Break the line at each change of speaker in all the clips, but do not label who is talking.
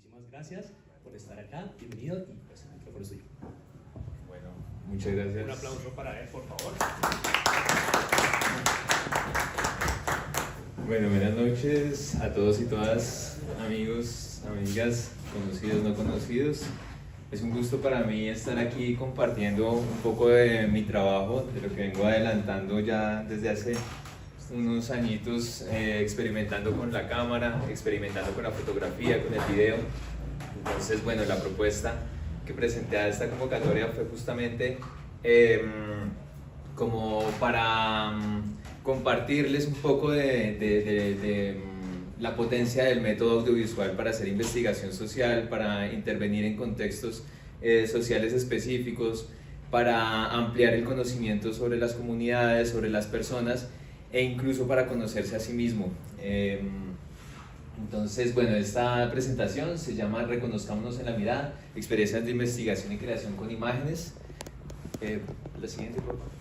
Muchísimas gracias por estar acá, bienvenido y pues el micrófono es suyo.
Bueno, muchas gracias.
Un aplauso para él, por favor.
Bueno, buenas noches a todos y todas, amigos, amigas, conocidos, no conocidos. Es un gusto para mí estar aquí compartiendo un poco de mi trabajo, de lo que vengo adelantando ya desde hace unos añitos, experimentando con la cámara, experimentando con la fotografía, con el video. Entonces, bueno, la propuesta que presenté a esta convocatoria fue justamente como para compartirles un poco de la potencia del método audiovisual para hacer investigación social, para intervenir en contextos sociales específicos, para ampliar el conocimiento sobre las comunidades, sobre las personas e incluso para conocerse a sí mismo. Entonces, bueno, esta presentación se llama Reconozcámonos en la mirada, experiencias de investigación y creación con imágenes. La siguiente, por favor.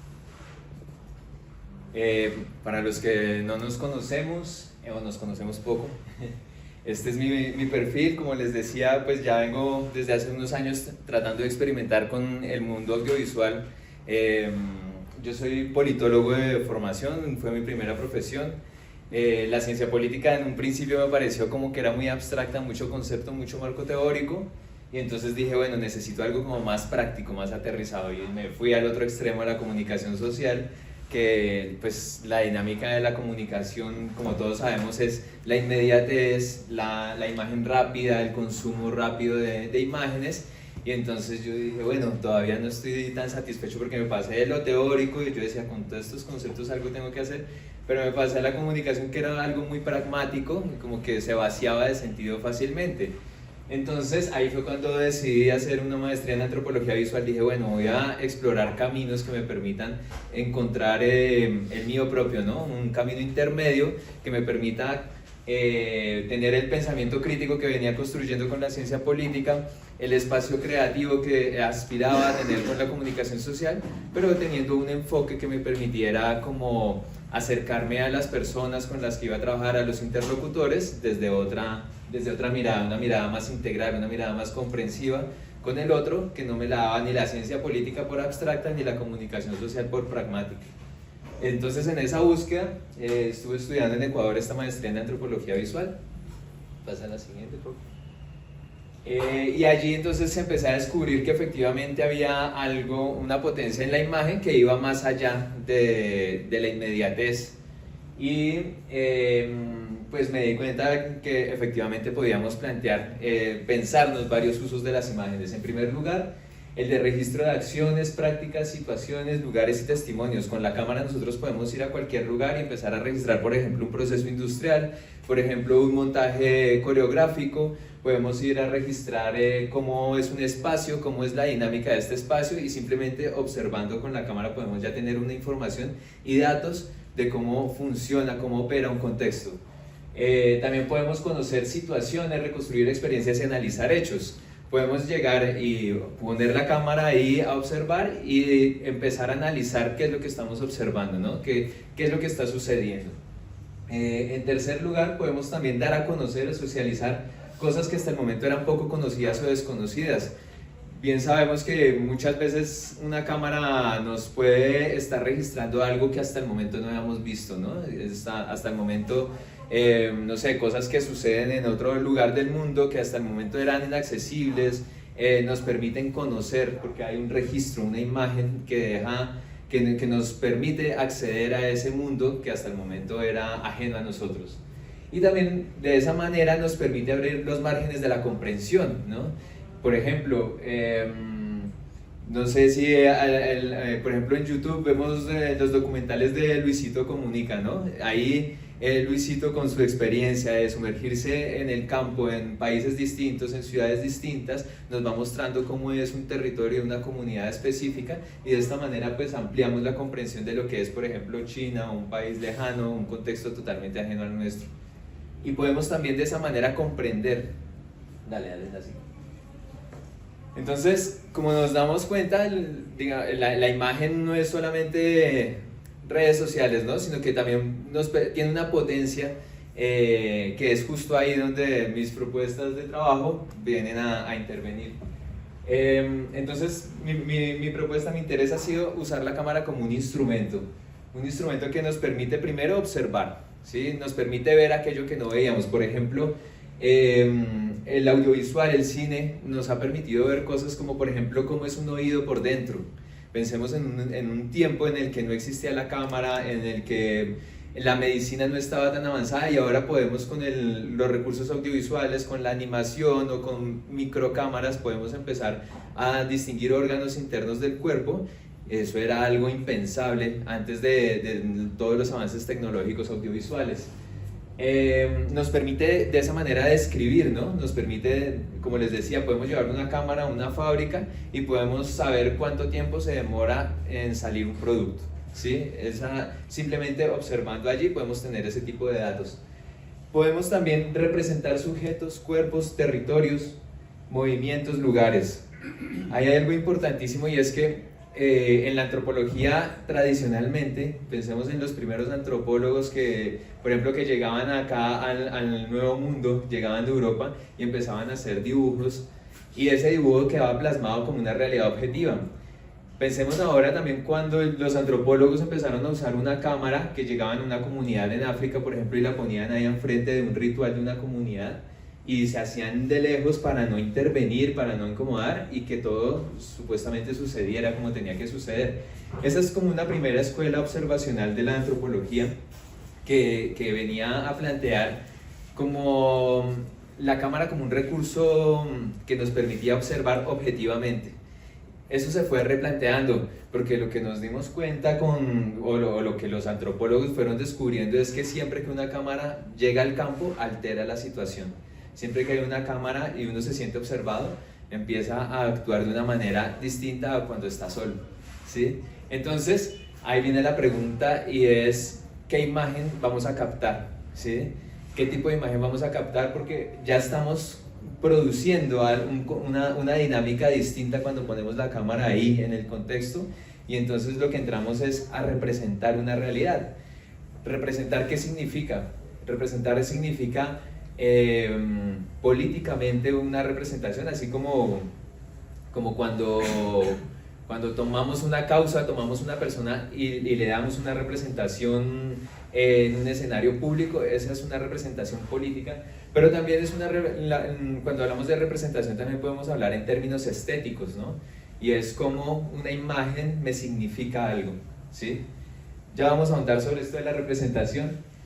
Para los que no nos conocemos o nos conocemos poco, este es mi perfil. Como les decía, pues ya vengo desde hace unos años tratando de experimentar con el mundo audiovisual. Yo soy politólogo de formación, fue mi primera profesión. La ciencia política en un principio me pareció como que era muy abstracta, mucho concepto, mucho marco teórico, y entonces dije, bueno, necesito algo como más práctico, más aterrizado, y me fui al otro extremo de la comunicación social, que pues la dinámica de la comunicación, como todos sabemos, es la inmediatez, la imagen rápida, el consumo rápido de imágenes. Y entonces yo dije, bueno, todavía no estoy tan satisfecho porque me pasé de lo teórico y yo decía, con todos estos conceptos algo tengo que hacer, pero me pasé a la comunicación, que era algo muy pragmático, como que se vaciaba de sentido fácilmente. Entonces ahí fue cuando decidí hacer una maestría en antropología visual. Dije, bueno, voy a explorar caminos que me permitan encontrar el mío propio, ¿no? Un camino intermedio que me permita tener el pensamiento crítico que venía construyendo con la ciencia política, el espacio creativo que aspiraba a tener con la comunicación social, pero teniendo un enfoque que me permitiera como acercarme a las personas con las que iba a trabajar, a los interlocutores, desde otra mirada, una mirada más integral, una mirada más comprensiva con el otro, que no me la daba ni la ciencia política por abstracta ni la comunicación social por pragmática. Entonces, en esa búsqueda estuve estudiando en Ecuador esta maestría en antropología visual. Pasa a la siguiente, por favor. Y allí entonces empecé a descubrir que efectivamente había algo, una potencia en la imagen que iba más allá de la inmediatez. Y pues me di cuenta que efectivamente podíamos plantear, pensarnos varios usos de las imágenes. En primer lugar, el de registro de acciones, prácticas, situaciones, lugares y testimonios. Con la cámara nosotros podemos ir a cualquier lugar y empezar a registrar, por ejemplo, un proceso industrial, por ejemplo, un montaje coreográfico. Podemos ir a registrar cómo es un espacio, cómo es la dinámica de este espacio, y simplemente observando con la cámara podemos ya tener una información y datos de cómo funciona, cómo opera un contexto. También podemos conocer situaciones, reconstruir experiencias y analizar hechos. Podemos llegar y poner la cámara ahí a observar y empezar a analizar qué es lo que estamos observando, ¿no? ¿Qué es lo que está sucediendo? En tercer lugar, podemos también dar a conocer o socializar cosas que hasta el momento eran poco conocidas o desconocidas. Bien sabemos que muchas veces una cámara nos puede estar registrando algo que hasta el momento no habíamos visto, ¿no? Hasta el momento, no sé, cosas que suceden en otro lugar del mundo que hasta el momento eran inaccesibles, nos permiten conocer porque hay un registro, una imagen que nos permite acceder a ese mundo que hasta el momento era ajeno a nosotros. Y también de esa manera nos permite abrir los márgenes de la comprensión, ¿no? Por ejemplo, no sé si, por ejemplo, en YouTube vemos los documentales de Luisito Comunica, ¿no? Ahí Luisito, con su experiencia de sumergirse en el campo, en países distintos, en ciudades distintas, nos va mostrando cómo es un territorio, una comunidad específica, y de esta manera pues ampliamos la comprensión de lo que es, por ejemplo, China, un país lejano, un contexto totalmente ajeno al nuestro. Y podemos también de esa manera comprender. Dale, así. Entonces, como nos damos cuenta, la imagen no es solamente redes sociales, ¿no? Sino que también tiene una potencia que es justo ahí donde mis propuestas de trabajo vienen a intervenir. Entonces, mi propuesta, mi interés ha sido usar la cámara como un instrumento que nos permite primero observar, ¿sí? Nos permite ver aquello que no veíamos. Por ejemplo, el audiovisual, el cine, nos ha permitido ver cosas como, por ejemplo, cómo es un oído por dentro. Pensemos en un tiempo en el que no existía la cámara, en el que la medicina no estaba tan avanzada, y ahora podemos con los recursos audiovisuales, con la animación o con microcámaras, podemos empezar a distinguir órganos internos del cuerpo. Eso era algo impensable antes de todos los avances tecnológicos audiovisuales. Nos permite de esa manera describir, ¿no? Nos permite, como les decía, podemos llevar una cámara a una fábrica y podemos saber cuánto tiempo se demora en salir un producto, ¿sí? Simplemente observando allí podemos tener ese tipo de datos. Podemos también representar sujetos, cuerpos, territorios, movimientos, lugares. Ahí hay algo importantísimo, y es que en la antropología tradicionalmente, pensemos en los primeros antropólogos que, por ejemplo, que llegaban acá al Nuevo Mundo, llegaban de Europa y empezaban a hacer dibujos, y ese dibujo quedaba plasmado como una realidad objetiva. Pensemos ahora también cuando los antropólogos empezaron a usar una cámara, que llegaban a una comunidad en África, por ejemplo, y la ponían ahí enfrente de un ritual de una comunidad, y se hacían de lejos para no intervenir, para no incomodar, y que todo supuestamente sucediera como tenía que suceder. Esa es como una primera escuela observacional de la antropología que venía a plantear como la cámara como un recurso que nos permitía observar objetivamente. Eso se fue replanteando, porque lo que nos dimos cuenta o lo que los antropólogos fueron descubriendo es que siempre que una cámara llega al campo, altera la situación. Siempre que hay una cámara y uno se siente observado, empieza a actuar de una manera distinta a cuando está solo, ¿sí? Entonces, ahí viene la pregunta, y es, ¿qué imagen vamos a captar? ¿Sí? ¿Qué tipo de imagen vamos a captar? Porque ya estamos produciendo una dinámica distinta cuando ponemos la cámara ahí en el contexto, y entonces lo que entramos es a representar una realidad. ¿Representar qué significa? Representar significa políticamente una representación, así como cuando tomamos una causa, tomamos una persona y le damos una representación en un escenario público. Esa es una representación política, pero también es cuando hablamos de representación también podemos hablar en términos estéticos, ¿no? Y es como una imagen me significa algo, ¿sí? Ya vamos a ahondar sobre esto de la representación.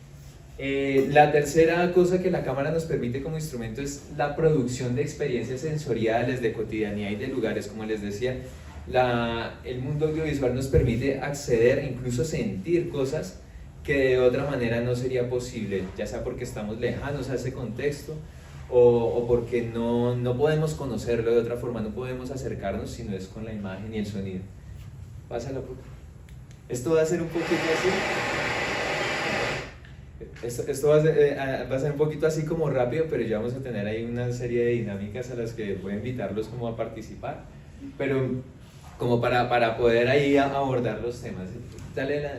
La tercera cosa que la cámara nos permite como instrumento es la producción de experiencias sensoriales, de cotidianidad y de lugares. Como les decía, el mundo audiovisual nos permite acceder e incluso sentir cosas que de otra manera no sería posible, ya sea porque estamos lejanos a ese contexto o porque no podemos conocerlo de otra forma, no podemos acercarnos si no es con la imagen y el sonido. Pásalo. Esto va a ser un poquito así. Esto va a ser un poquito así como rápido, pero ya vamos a tener ahí una serie de dinámicas a las que voy a invitarlos como a participar, pero como para poder ahí abordar los temas. Dale la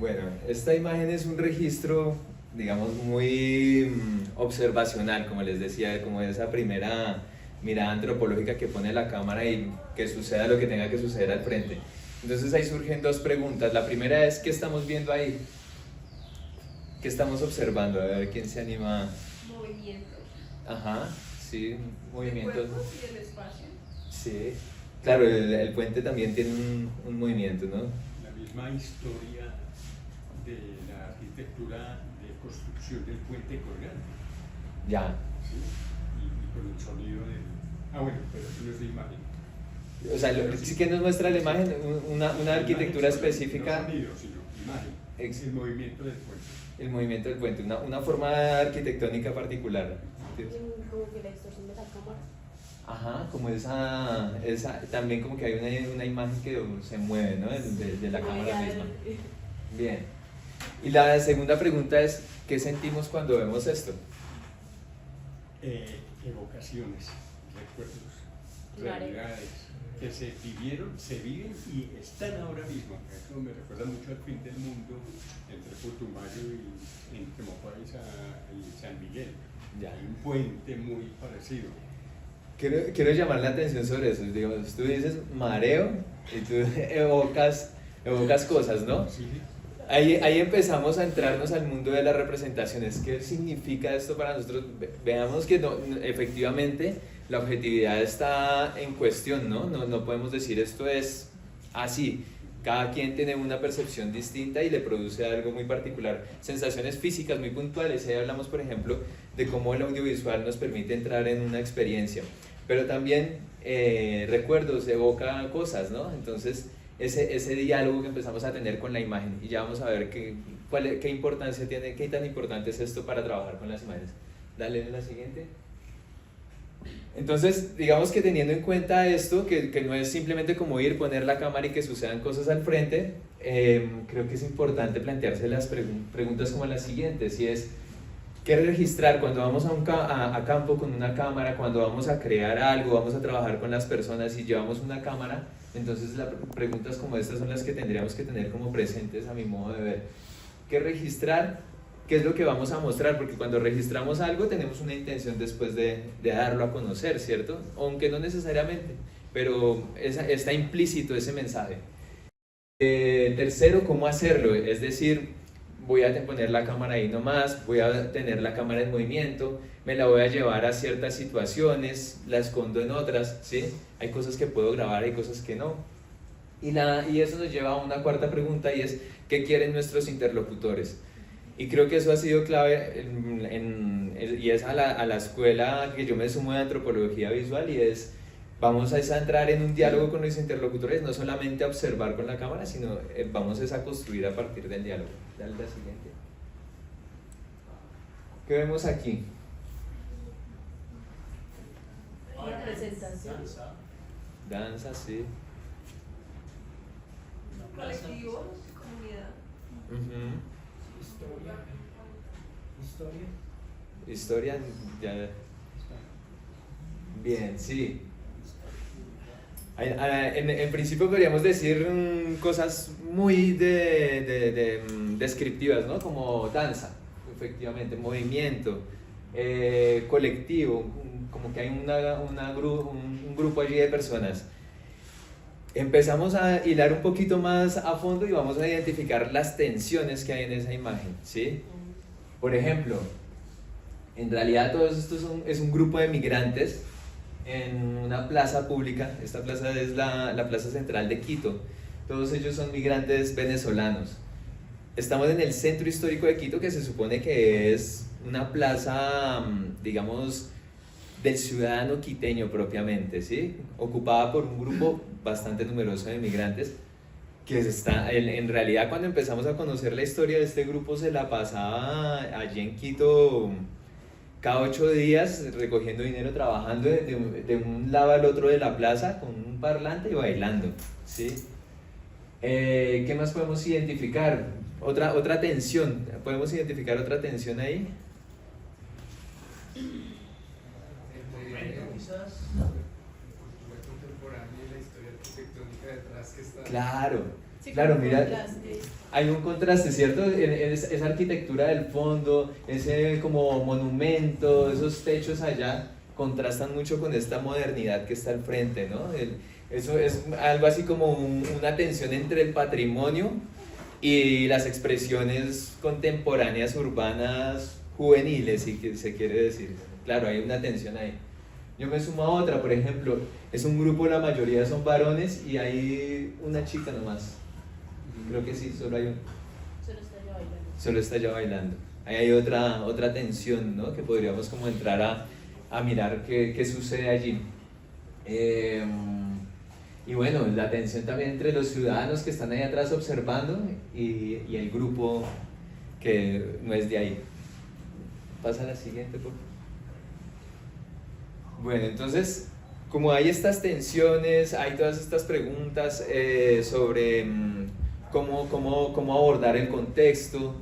Bueno, esta imagen es un registro, digamos, muy observacional, como les decía, como esa primera mirada antropológica que pone la cámara y que suceda lo que tenga que suceder al frente. Entonces ahí surgen dos preguntas. La primera es, ¿qué estamos viendo ahí? ¿Qué estamos observando? A ver, ¿quién se anima?
Movimiento.
Ajá, sí, movimiento.
El cuerpo y el espacio.
Sí, claro, el puente también tiene un movimiento, ¿no?
La misma historia de la arquitectura de construcción del puente colgante,
Ya.
¿sí? Y con el sonido del... Ah, bueno, pero eso no es de imagen.
O sea, sí que nos muestra la imagen, una arquitectura específica.
No sonido, sino imagen. El movimiento del puente.
El movimiento del puente, una forma arquitectónica particular.
Como que la distorsión de la cámara.
Ajá, como esa también como que hay una imagen que se mueve, ¿no? De la cámara misma. Bien. Y la segunda pregunta es, ¿qué sentimos cuando vemos esto?
Evocaciones, recuerdos,
Claro.
realidades que se vivieron, se viven y están ahora mismo. Eso me recuerda mucho al fin del mundo entre Putumayo y en Quemopais y San Miguel.
Ya.
Hay un puente muy parecido.
Quiero llamar la atención sobre eso. Digamos, tú dices mareo y tú evocas cosas, ¿no?
Sí.
Ahí empezamos a entrarnos al mundo de las representaciones. ¿Qué significa esto para nosotros? Veamos que efectivamente la objetividad está en cuestión, ¿no? No podemos decir esto es así. Cada quien tiene una percepción distinta y le produce algo muy particular. Sensaciones físicas muy puntuales. Ahí hablamos, por ejemplo, de cómo el audiovisual nos permite entrar en una experiencia. Pero también recuerdos, evoca cosas, ¿no? Entonces, ese diálogo que empezamos a tener con la imagen. Y ya vamos a ver qué importancia tiene, qué tan importante es esto para trabajar con las imágenes. Dale la siguiente. Entonces, digamos que teniendo en cuenta esto, que no es simplemente como ir, poner la cámara y que sucedan cosas al frente, creo que es importante plantearse las preguntas como las siguientes, y es, ¿qué registrar cuando vamos a campo con una cámara, cuando vamos a crear algo, vamos a trabajar con las personas y llevamos una cámara? Entonces, las preguntas como estas son las que tendríamos que tener como presentes a mi modo de ver. ¿Qué registrar? ¿Qué es lo que vamos a mostrar? Porque cuando registramos algo tenemos una intención después de darlo a conocer, ¿cierto? Aunque no necesariamente, pero está implícito ese mensaje. Tercero, ¿cómo hacerlo? Es decir, voy a poner la cámara ahí nomás, voy a tener la cámara en movimiento, me la voy a llevar a ciertas situaciones, la escondo en otras, ¿sí? Hay cosas que puedo grabar, hay cosas que no. Y eso nos lleva a una cuarta pregunta, y es, ¿qué quieren nuestros interlocutores? Y creo que eso ha sido clave y es a la escuela que yo me sumo de antropología visual, y es, vamos a entrar en un diálogo con los interlocutores, no solamente a observar con la cámara, sino vamos a construir a partir del diálogo. Dale la siguiente. ¿Qué vemos aquí?
Representación.
Danza, sí.
Colectivos, comunidad.
Historia, ya. Bien, sí. En principio podríamos decir cosas muy descriptivas, ¿no? Como danza, efectivamente, movimiento, colectivo, como que hay un grupo allí de personas. Empezamos a hilar un poquito más a fondo y vamos a identificar las tensiones que hay en esa imagen, ¿sí? Por ejemplo, en realidad todo esto es un grupo de migrantes en una plaza pública. Esta plaza es la plaza central de Quito. Todos ellos son migrantes venezolanos. Estamos en el centro histórico de Quito, que se supone que es una plaza, digamos, del ciudadano quiteño propiamente, ¿sí? Ocupada por un grupo bastante numeroso de migrantes, que en realidad, cuando empezamos a conocer la historia de este grupo, se la pasaba allí en Quito cada 8 días recogiendo dinero, trabajando de un lado al otro de la plaza con un parlante y bailando, ¿sí? ¿Qué más podemos identificar? Otra tensión. ¿Podemos identificar otra tensión ahí?
El movimiento, quizás, la cultura contemporánea y la historia arquitectónica detrás que está.
Claro.
Sí,
Claro,
como
mira,
contraste.
hay un contraste, ¿cierto? Esa arquitectura del fondo, ese como monumento, esos techos allá, contrastan mucho con esta modernidad que está al frente, ¿no? Eso es algo así como una tensión entre el patrimonio y las expresiones contemporáneas urbanas juveniles, si se quiere decir. claro, hay una tensión ahí. Yo me sumo a otra, por ejemplo, es un grupo, la mayoría son varones y hay una chica nomás. Creo que sí, solo hay un.
Solo está yo bailando.
Solo está ya bailando. Ahí hay otra tensión, ¿no? Que podríamos como entrar a mirar qué sucede allí. Y bueno, la tensión también entre los ciudadanos que están ahí atrás observando y el grupo que no es de ahí. Pasa a la siguiente, por favor. Bueno, entonces, como hay estas tensiones, hay todas estas preguntas sobre cómo abordar el contexto,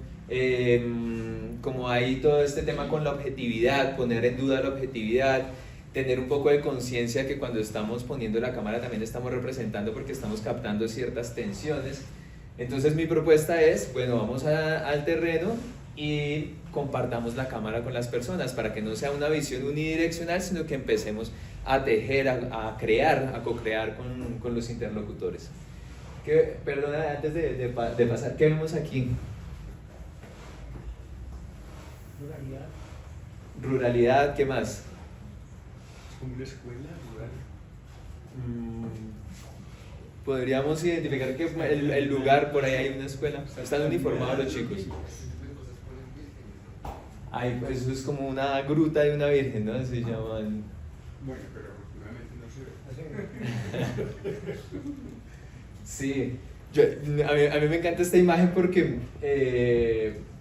como hay todo este tema con la objetividad, poner en duda la objetividad, tener un poco de conciencia que cuando estamos poniendo la cámara también estamos representando porque estamos captando ciertas tensiones. Entonces mi propuesta es, bueno, vamos al terreno y compartamos la cámara con las personas para que no sea una visión unidireccional, sino que empecemos a tejer, a crear, a co-crear con los interlocutores. Perdona, antes de pasar, ¿qué vemos aquí?
Ruralidad.
Ruralidad, ¿qué más?
Es como una escuela rural.
Podríamos identificar que el lugar, por ahí hay una escuela, están uniformados los chicos. Ay, pues eso es como una gruta de una virgen, ¿no? Se llaman.
Bueno, pero afortunadamente no se ve.
Sí, a mí me encanta esta imagen porque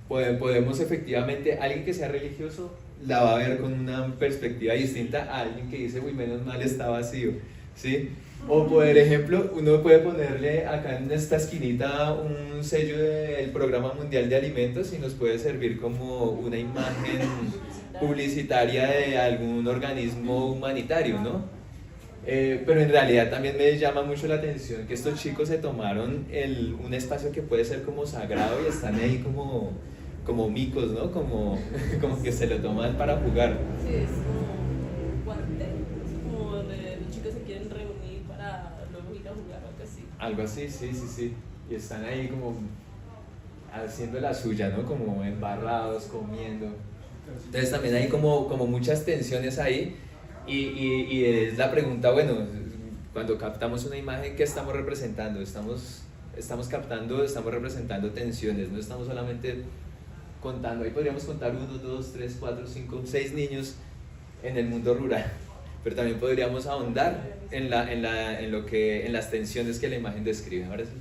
podemos efectivamente, alguien que sea religioso la va a ver con una perspectiva distinta a alguien que dice, uy, menos mal está vacío, ¿sí? O por ejemplo, uno puede ponerle acá en esta esquinita un sello del Programa Mundial de Alimentos y nos puede servir como una imagen publicitaria de algún organismo humanitario, ¿no? Pero en realidad también me llama mucho la atención que estos chicos se tomaron un espacio que puede ser como sagrado y están ahí como micos, ¿no? Como que se lo toman para jugar.
Sí, es como guante, es como donde los chicos se quieren reunir para luego ir a jugar o algo así.
Algo así, sí. Y están ahí como haciendo la suya, ¿no? Como embarrados, comiendo. Entonces también hay como muchas tensiones ahí y es la pregunta, bueno, cuando captamos una imagen, ¿qué estamos representando? Estamos representando tensiones, no estamos solamente contando, ahí podríamos contar 1, 2, 3, 4, 5, 6 niños en el mundo rural, pero también podríamos ahondar en las tensiones que la imagen describe. Ahora sí.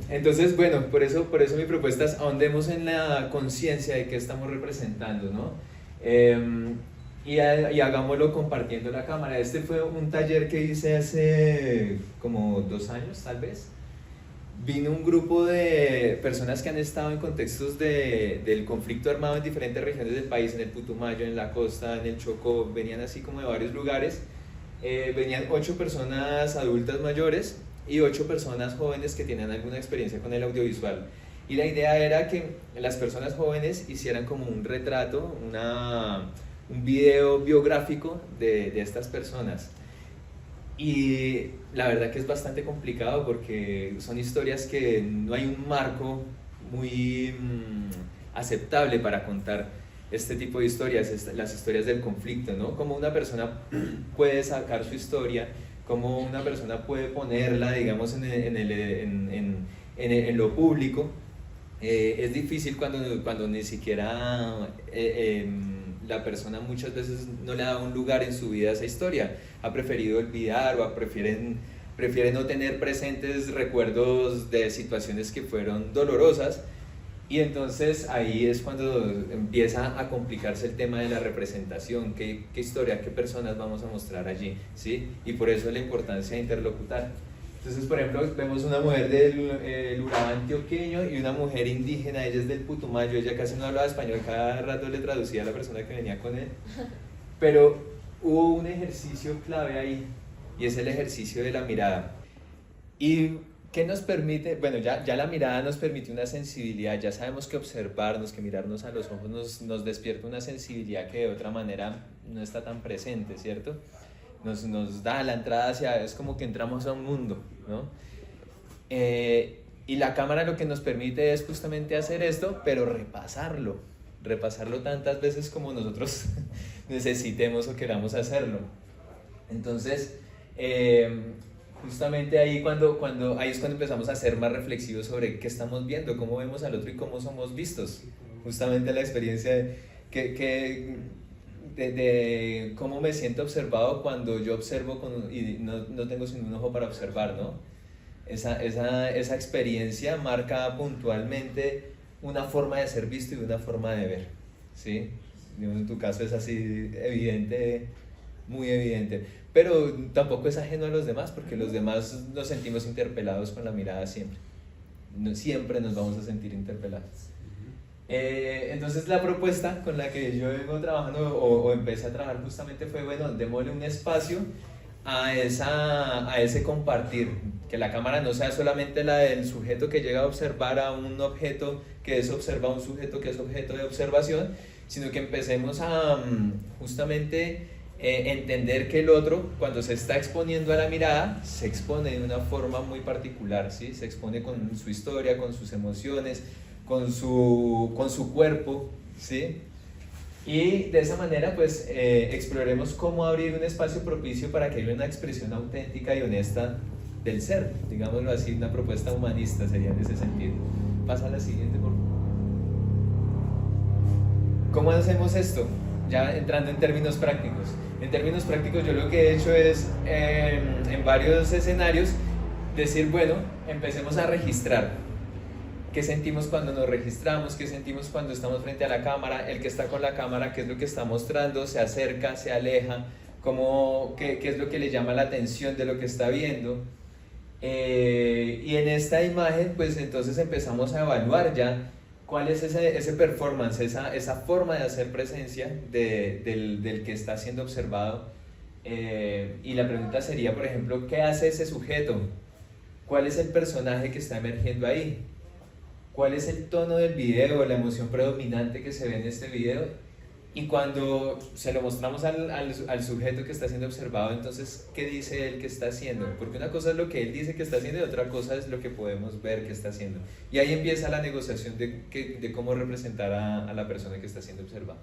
Entonces, bueno, por eso mi propuesta es ahondemos en la conciencia de qué estamos representando, ¿no? Y hagámoslo compartiendo la cámara. Este fue un taller que hice hace como 2 años, tal vez. Vino un grupo de personas que han estado en contextos del conflicto armado en diferentes regiones del país, en el Putumayo, en la costa, en el Chocó, venían así como de varios lugares. Venían 8 personas adultas mayores y 8 personas jóvenes que tenían alguna experiencia con el audiovisual. Y la idea era que las personas jóvenes hicieran como un retrato, un video biográfico de estas personas. Y la verdad que es bastante complicado porque son historias que no hay un marco muy aceptable para contar este tipo de historias, las historias del conflicto, ¿no? Cómo una persona puede sacar su historia, cómo una persona puede ponerla, digamos, en lo público. Es difícil cuando ni siquiera la persona muchas veces no le da un lugar en su vida a esa historia, ha preferido olvidar o prefiere no tener presentes recuerdos de situaciones que fueron dolorosas, y entonces ahí es cuando empieza a complicarse el tema de la representación, qué historia, qué personas vamos a mostrar allí, ¿sí? Y por eso la importancia de interlocutar. Entonces, por ejemplo, vemos una mujer del Urabá antioqueño y una mujer indígena, ella es del Putumayo, ella casi no hablaba español, cada rato le traducía a la persona que venía con él, pero hubo un ejercicio clave ahí, y es el ejercicio de la mirada. ¿Y qué nos permite? Bueno, ya la mirada nos permite una sensibilidad, ya sabemos que observarnos, que mirarnos a los ojos nos despierta una sensibilidad que de otra manera no está tan presente, ¿cierto? Nos da la entrada es como que entramos a un mundo, ¿no? Y la cámara lo que nos permite es justamente hacer esto, pero repasarlo, repasarlo tantas veces como nosotros necesitemos o queramos hacerlo. Entonces, justamente ahí ahí es cuando empezamos a ser más reflexivos sobre qué estamos viendo, cómo vemos al otro y cómo somos vistos. Justamente la experiencia de cómo me siento observado cuando yo observo y no tengo sin un ojo para observar, ¿no? Esa experiencia marca puntualmente una forma de ser visto y una forma de ver, ¿sí? En tu caso es así evidente, muy evidente, pero tampoco es ajeno a los demás, porque los demás nos sentimos interpelados con la mirada siempre. Siempre nos vamos a sentir interpelados. Entonces la propuesta con la que yo vengo trabajando o empecé a trabajar justamente fue, bueno, démosle un espacio a ese compartir, que la cámara no sea solamente la del sujeto que llega a observar a un objeto que es observa a un sujeto que es objeto de observación, sino que empecemos a justamente entender que el otro, cuando se está exponiendo a la mirada, se expone de una forma muy particular, ¿sí? Se expone con su historia, con sus emociones, con su cuerpo, ¿sí? Y de esa manera pues exploremos cómo abrir un espacio propicio para que haya una expresión auténtica y honesta del ser, digámoslo así, una propuesta humanista sería en ese sentido. Pasa a la siguiente, por favor. ¿Cómo hacemos esto? Ya entrando en términos prácticos. En términos prácticos yo lo que he hecho es en varios escenarios decir, bueno, empecemos a registrar. ¿Qué sentimos cuando nos registramos? ¿Qué sentimos cuando estamos frente a la cámara? El que está con la cámara, ¿qué es lo que está mostrando? ¿Se acerca? ¿Se aleja? ¿Qué es lo que le llama la atención de lo que está viendo? Y en esta imagen, pues entonces empezamos a evaluar ya cuál es ese performance, esa forma de hacer presencia del que está siendo observado. Y la pregunta sería, por ejemplo, ¿qué hace ese sujeto? ¿Cuál es el personaje que está emergiendo ahí? ¿Cuál es el tono del video, la emoción predominante que se ve en este video? Y cuando se lo mostramos al sujeto que está siendo observado, entonces, ¿qué dice él que está haciendo? Porque una cosa es lo que él dice que está haciendo y otra cosa es lo que podemos ver que está haciendo. Y ahí empieza la negociación de cómo representar a la persona que está siendo observada.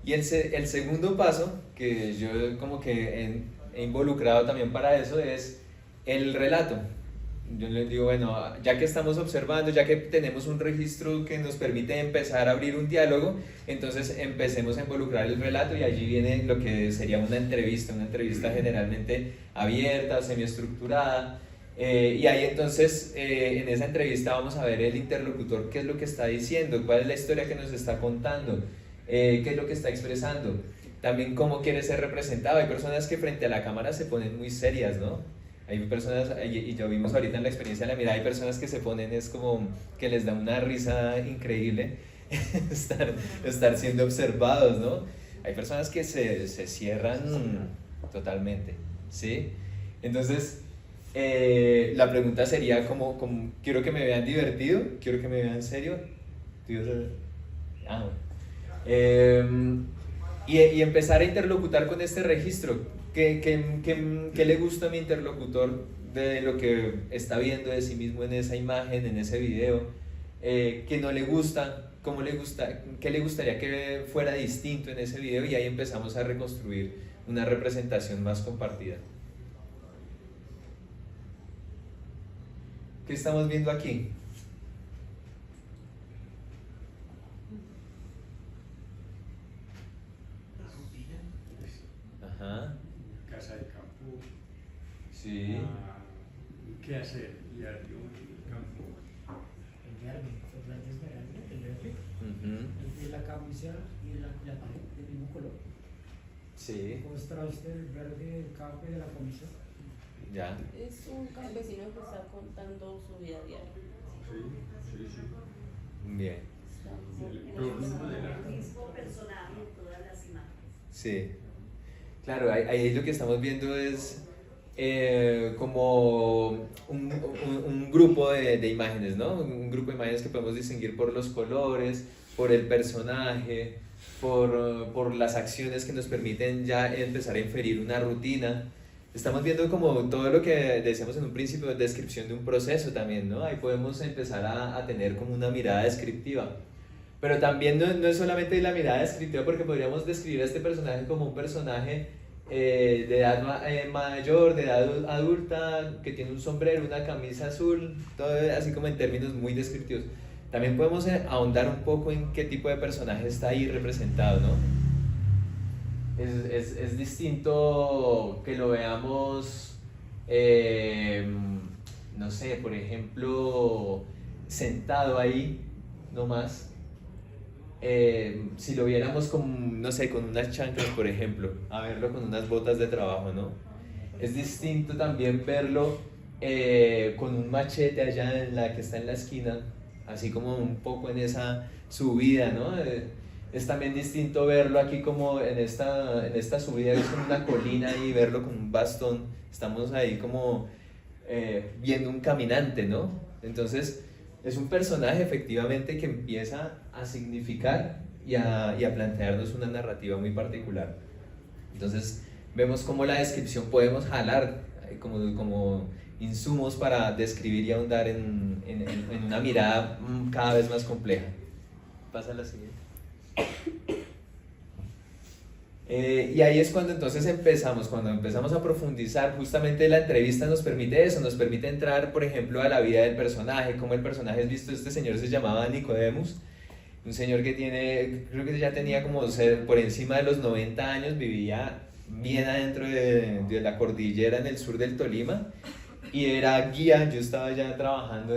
Y el segundo paso, que yo como que he involucrado también para eso, es el relato. Yo les digo, bueno, ya que estamos observando, ya que tenemos un registro que nos permite empezar a abrir un diálogo, entonces empecemos a involucrar el relato y allí viene lo que sería una entrevista generalmente abierta, semiestructurada, y ahí entonces en esa entrevista vamos a ver el interlocutor qué es lo que está diciendo, cuál es la historia que nos está contando, qué es lo que está expresando, también cómo quiere ser representado. Hay personas que frente a la cámara se ponen muy serias, ¿no? Hay personas, y lo vimos ahorita en la experiencia de la mirada, hay personas que se ponen, es como que les da una risa increíble estar siendo observados, ¿no? Hay personas que se cierran totalmente, ¿sí? Entonces, la pregunta sería como, ¿quiero que me vean divertido? ¿Quiero que me vean serio? Y empezar a interlocutar con este registro. ¿Qué le gusta a mi interlocutor de lo que está viendo de sí mismo en esa imagen, en ese video? ¿Qué no le gusta? ¿Cómo le gusta? ¿Qué le gustaría que fuera distinto en ese video? Y ahí empezamos a reconstruir una representación más compartida. ¿Qué estamos viendo aquí? Ajá.
Casa de campo.
Sí.
¿Qué hacer? Y arriba en el campo.
El verde, Fernández Esmeralda, el verde,
Uh-huh.
de la camisa y la pared del mismo color.
Sí.
Contraste el verde del campo y de la camisa.
Ya.
Es un campesino que está contando su vida diaria.
Sí.
Bien.
Está
El
como-
de la...
El mismo personaje en todas las imágenes.
Sí. Claro, ahí lo que estamos viendo es como un grupo de imágenes, ¿no? Un grupo de imágenes que podemos distinguir por los colores, por el personaje, por las acciones que nos permiten ya empezar a inferir una rutina. estamos viendo como todo lo que decíamos en un principio, descripción de un proceso también, ¿no? Ahí podemos empezar a tener como una mirada descriptiva. Pero también no es solamente la mirada descriptiva, porque podríamos describir a este personaje como un personaje de edad mayor, de edad adulta, que tiene un sombrero, una camisa azul, todo así como en términos muy descriptivos. También podemos ahondar un poco en qué tipo de personaje está ahí representado, ¿no? Es distinto que lo veamos, no sé, por ejemplo, sentado ahí, nomás. Si lo viéramos con, no sé, con unas chanclas, por ejemplo, a verlo con unas botas de trabajo, ¿no? Es distinto también verlo con un machete allá en la que está en la esquina, así como un poco en esa subida, ¿no? Es también distinto verlo aquí como en esta subida, que es como una colina, y verlo con un bastón. Estamos ahí como viendo un caminante, ¿no? Entonces es un personaje efectivamente que empieza a significar y a plantearnos una narrativa muy particular. Entonces vemos cómo la descripción podemos jalar como insumos para describir y ahondar en una mirada cada vez más compleja. Pasa a la siguiente. Y ahí es cuando entonces cuando empezamos a profundizar. Justamente la entrevista nos permite eso, nos permite entrar, por ejemplo, a la vida del personaje, cómo el personaje es visto. Este señor se llamaba Nicodemus, un señor que creo que ya tenía como por encima de los 90 años, vivía bien adentro de la cordillera en el sur del Tolima, y era guía. Yo estaba ya trabajando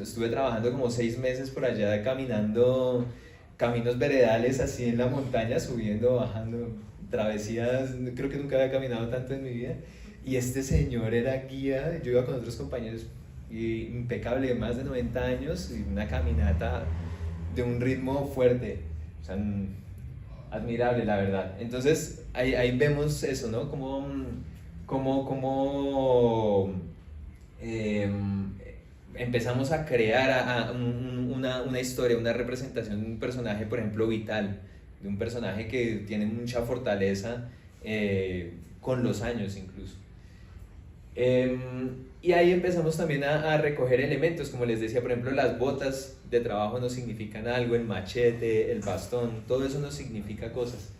estuve trabajando como 6 meses por allá, caminando caminos veredales así en la montaña, subiendo, bajando, travesías. Creo que nunca había caminado tanto en mi vida, y este señor era guía. Yo iba con otros compañeros, y impecable, de más de 90 años, y una caminata de un ritmo fuerte, o sea, admirable, la verdad. Entonces ahí vemos eso, ¿no? Cómo empezamos a crear una historia, una representación de un personaje, por ejemplo, vital, de un personaje que tiene mucha fortaleza con los años incluso. Y ahí empezamos también a recoger elementos, como les decía, por ejemplo, las botas de trabajo nos significan algo, el machete, el bastón, todo eso nos significa cosas.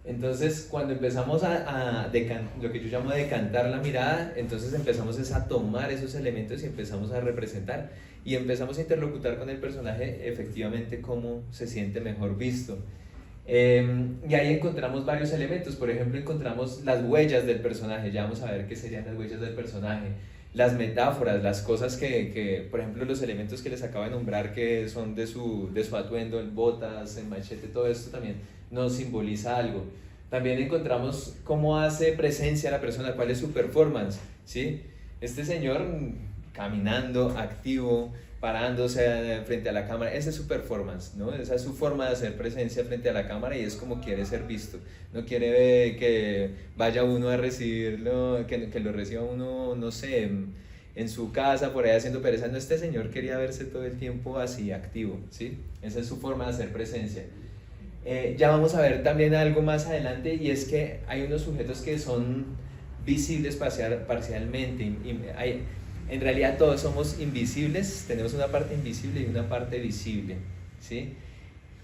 Entonces, cuando empezamos lo que yo llamo decantar la mirada, entonces empezamos a tomar esos elementos y empezamos a representar, y empezamos a interlocutar con el personaje efectivamente cómo se siente mejor visto. Y ahí encontramos varios elementos. Por ejemplo, encontramos las huellas del personaje. Ya vamos a ver qué serían las huellas del personaje, las metáforas, las cosas por ejemplo, los elementos que les acabo de nombrar, que son de su atuendo, el botas, el machete, todo esto también nos simboliza algo. También encontramos cómo hace presencia la persona, cuál es su performance, ¿sí? Este señor caminando, activo, parándose frente a la cámara, esa es su performance, ¿no? Esa es su forma de hacer presencia frente a la cámara, y es como quiere ser visto. No quiere que vaya uno a recibirlo, que lo reciba uno, no sé, en su casa, por ahí haciendo pereza. No, este señor quería verse todo el tiempo así, activo, ¿sí? Esa es su forma de hacer presencia. Ya vamos a ver también algo más adelante, y es que hay unos sujetos que son visibles parcialmente. En realidad todos somos invisibles, tenemos una parte invisible y una parte visible, ¿sí?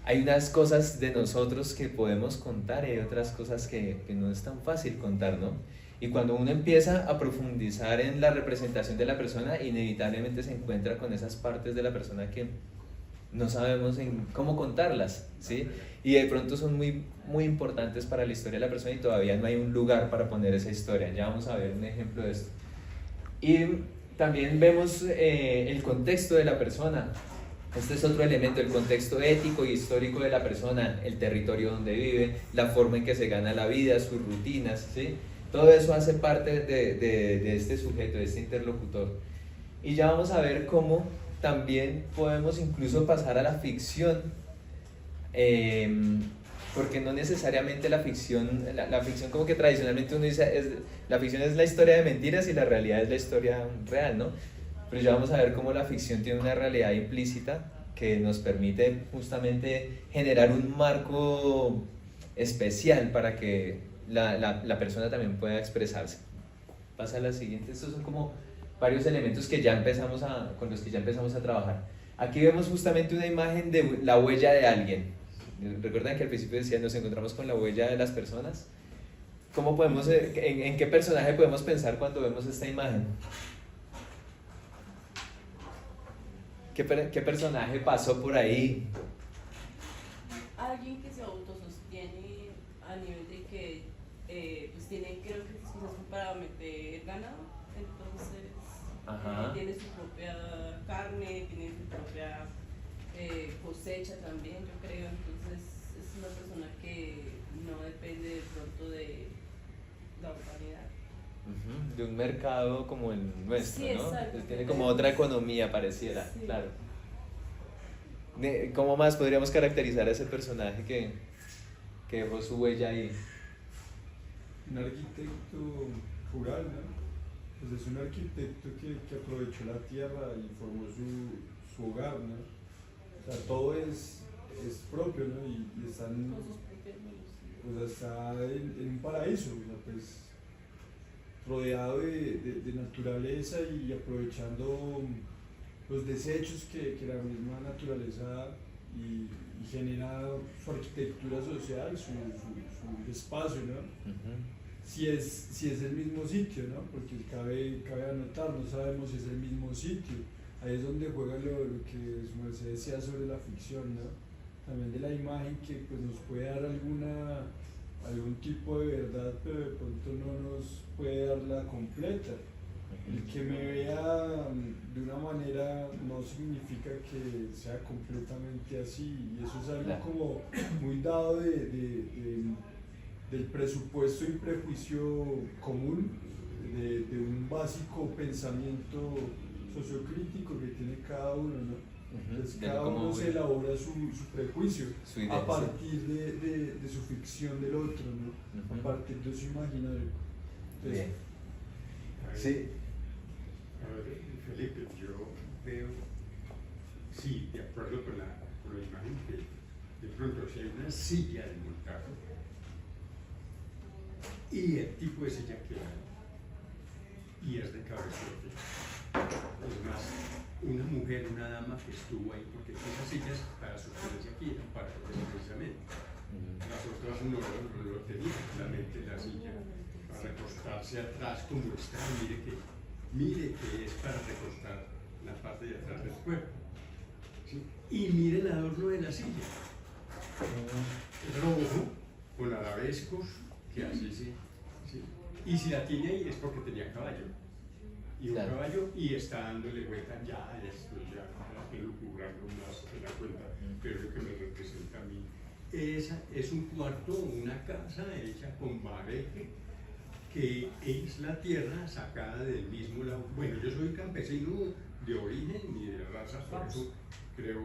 Hay unas cosas de nosotros que podemos contar, y hay otras cosas que no es tan fácil contar, ¿no? Y cuando uno empieza a profundizar en la representación de la persona, inevitablemente se encuentra con esas partes de la persona que no sabemos cómo contarlas, ¿sí? Y de pronto son muy, muy importantes para la historia de la persona, y todavía no hay un lugar para poner esa historia. Ya vamos a ver un ejemplo de esto. Y también vemos el contexto de la persona. Este es otro elemento, el contexto ético y histórico de la persona, el territorio donde vive, la forma en que se gana la vida, sus rutinas, ¿sí? Todo eso hace parte de este sujeto, de este interlocutor. Y ya vamos a ver cómo también podemos incluso pasar a la ficción, porque no necesariamente la ficción como que tradicionalmente uno dice, la ficción es la historia de mentiras y la realidad es la historia real, ¿no? Pero ya vamos a ver cómo la ficción tiene una realidad implícita que nos permite justamente generar un marco especial para que la persona también pueda expresarse. Pasa a la siguiente. Estos son como varios elementos que ya con los que ya empezamos a trabajar. Aquí vemos justamente una imagen de la huella de alguien. ¿Recuerdan que al principio decía nos encontramos con la huella de las personas? ¿Cómo podemos, en qué personaje podemos pensar cuando vemos esta imagen? ¿Qué personaje pasó por ahí?
Alguien que se autosostiene a nivel de que pues tiene, creo que quizás para meter ganado, entonces
Ajá.
tiene su propia carne, tiene su propia cosecha también, yo creo, entonces es una persona que no depende de pronto de la urbanidad.
De un mercado como el nuestro,
Sí,
¿no?
exacto.
Tiene como otra economía, pareciera,
Sí.
claro. ¿Cómo más podríamos caracterizar a ese personaje que dejó su huella ahí?
Un arquitecto rural, ¿no? Pues es un arquitecto que aprovechó la tierra y formó su hogar, ¿no? O sea, todo es propio, ¿no? Y están,
Con sus propias manos.
o sea, está en un paraíso, o sea, pues rodeado de naturaleza y aprovechando los desechos que la misma naturaleza y genera su arquitectura social, su espacio, ¿no? Si es el mismo sitio, ¿no? Porque cabe anotar, no sabemos si es el mismo sitio. Ahí es donde juega lo que su merced decía sobre la ficción, ¿no? También de la imagen que pues, nos puede dar algún tipo de verdad, pero de pronto no nos puede dar la completa. El que me vea de una manera no significa que sea completamente así, y eso es algo
Claro.
como muy dado del presupuesto y prejuicio común, de un básico pensamiento sociocrítico que tiene cada uno, ¿no? Entonces
De
cada
cómo
uno se
ve
elabora su prejuicio
su idea,
a
sí.
partir de su ficción del otro, ¿no? A partir de su imaginario. Entonces,
Bien.
A ver,
Sí.
a ver, Felipe, yo veo, sí, de acuerdo con la imagen que de pronto si hay una silla de montar y el tipo de silla que hay y es de cabezote. Es más, una mujer, una dama que estuvo ahí, porque esas sillas para sostenerse aquí eran para eso precisamente. Las otras no lo tenían, solamente la silla para recostarse atrás como está. Mire que es para recostar la parte de atrás del cuerpo. ¿Sí? Y mire el adorno de la silla. Es rojo, con arabescos, que así sí. Y si la tiene ahí es porque tenía caballo. Y un
Claro.
caballo y está dándole vuelta, esto ya estoy lucubrando más de la cuenta, pero lo que me representa a mí. Esa es un cuarto, una casa hecha con bareque, que es la tierra sacada del mismo lado. Bueno, yo soy campesino de origen y de raza, por eso creo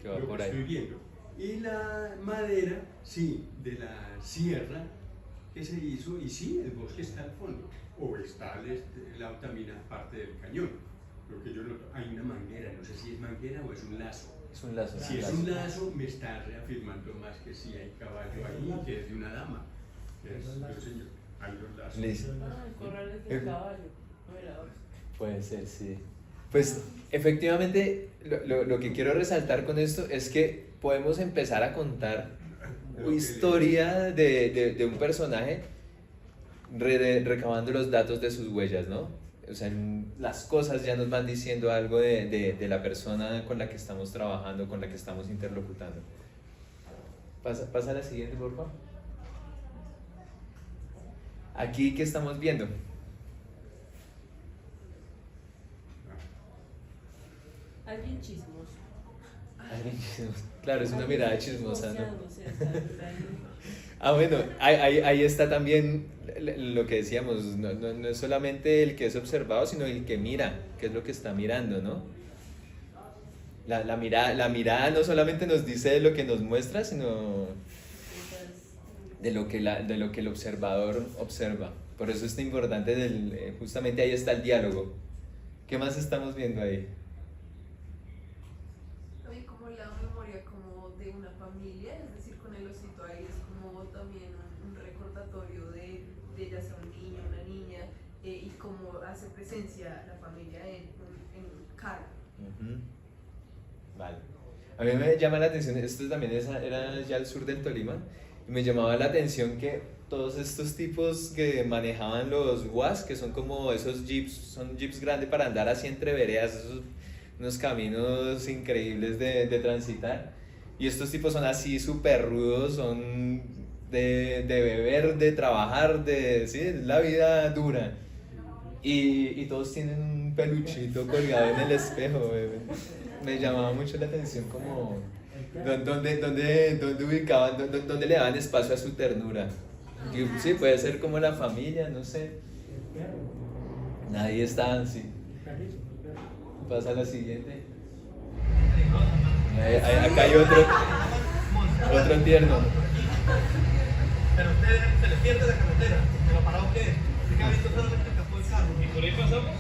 Que va
lo
por
que
ahí.
estoy viendo. Y la madera, sí, de la sierra que se hizo, y sí, el bosque está al fondo, o está también parte del cañón. Lo que yo noto, hay una manguera, no sé si es manguera o es un lazo.
Es un lazo.
Si es un lazo, me está reafirmando más que sí hay caballo ahí, que es de una dama. Señor, hay dos lazos.
Listo.
Ah, el corral es del caballo, no era otro.
Puede ser, sí. Pues efectivamente lo que quiero resaltar con esto es que podemos empezar a contar historia de un personaje recabando los datos de sus huellas, ¿no? O sea, las cosas ya nos van diciendo algo de la persona con la que estamos trabajando, con la que estamos interlocutando. Pasa a la siguiente, por favor. Aquí, ¿qué estamos viendo?
Alguien chismoso.
Alguien chismoso. Claro, es una mirada chismosa, ¿no?
Chismoseándose, está ahí.
Ah, bueno, ahí está también lo que decíamos, no es solamente el que es observado, sino el que mira, qué es lo que está mirando, ¿no? La mirada no solamente nos dice de lo que nos muestra, sino de lo que el observador observa. Por eso es importante, justamente ahí está el diálogo. ¿Qué más estamos viendo ahí?
También como la memoria como de una familia, es decir, con el osito ahí es como también un recordatorio de ya sea un niño, una niña, y cómo hace presencia la familia en Carmen.
Ujú. Vale. A mí me llama la atención, esto también era ya al sur del Tolima, y me llamaba la atención que todos estos tipos que manejaban los guas, que son como esos jeeps, son jeeps grandes para andar así entre veredas, esos, unos caminos increíbles de transitar, y estos tipos son así súper rudos, son de beber, de trabajar, sí, es la vida dura. Y todos tienen un peluchito colgado en el espejo, bebé. Me llamaba mucho la atención como dónde ubicaban, dónde le daban espacio a su ternura. Y, sí, puede ser como la familia, no sé. Nadie está así. Pasa a la siguiente. Acá hay otro tierno.
Pero usted se le pierde la carretera, pero para usted, usted que ha visto solamente el capó del carro. ¿Y por ahí pasamos?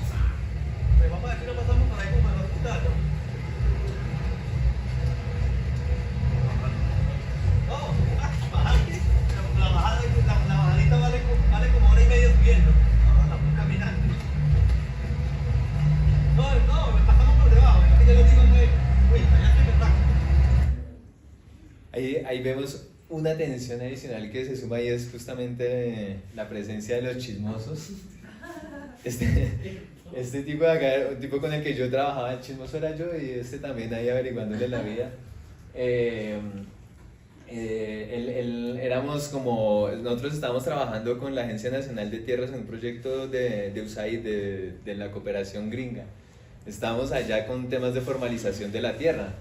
Pues vamos a ver si no pasamos por ahí como el hospital. No, bajarte, la bajadita vale como hora y media subiendo. No, caminando. No, pasamos por debajo, yo lo digo muy, allá se me está.
Ahí vemos una tensión adicional que se suma y es justamente la presencia de los chismosos. Este tipo de acá, un tipo con el que yo trabajaba, el chismoso era yo y este también ahí averiguándole la vida. Éramos como, nosotros estábamos trabajando con la Agencia Nacional de Tierras en un proyecto de USAID, de la cooperación gringa. Estábamos allá con temas de formalización de la tierra.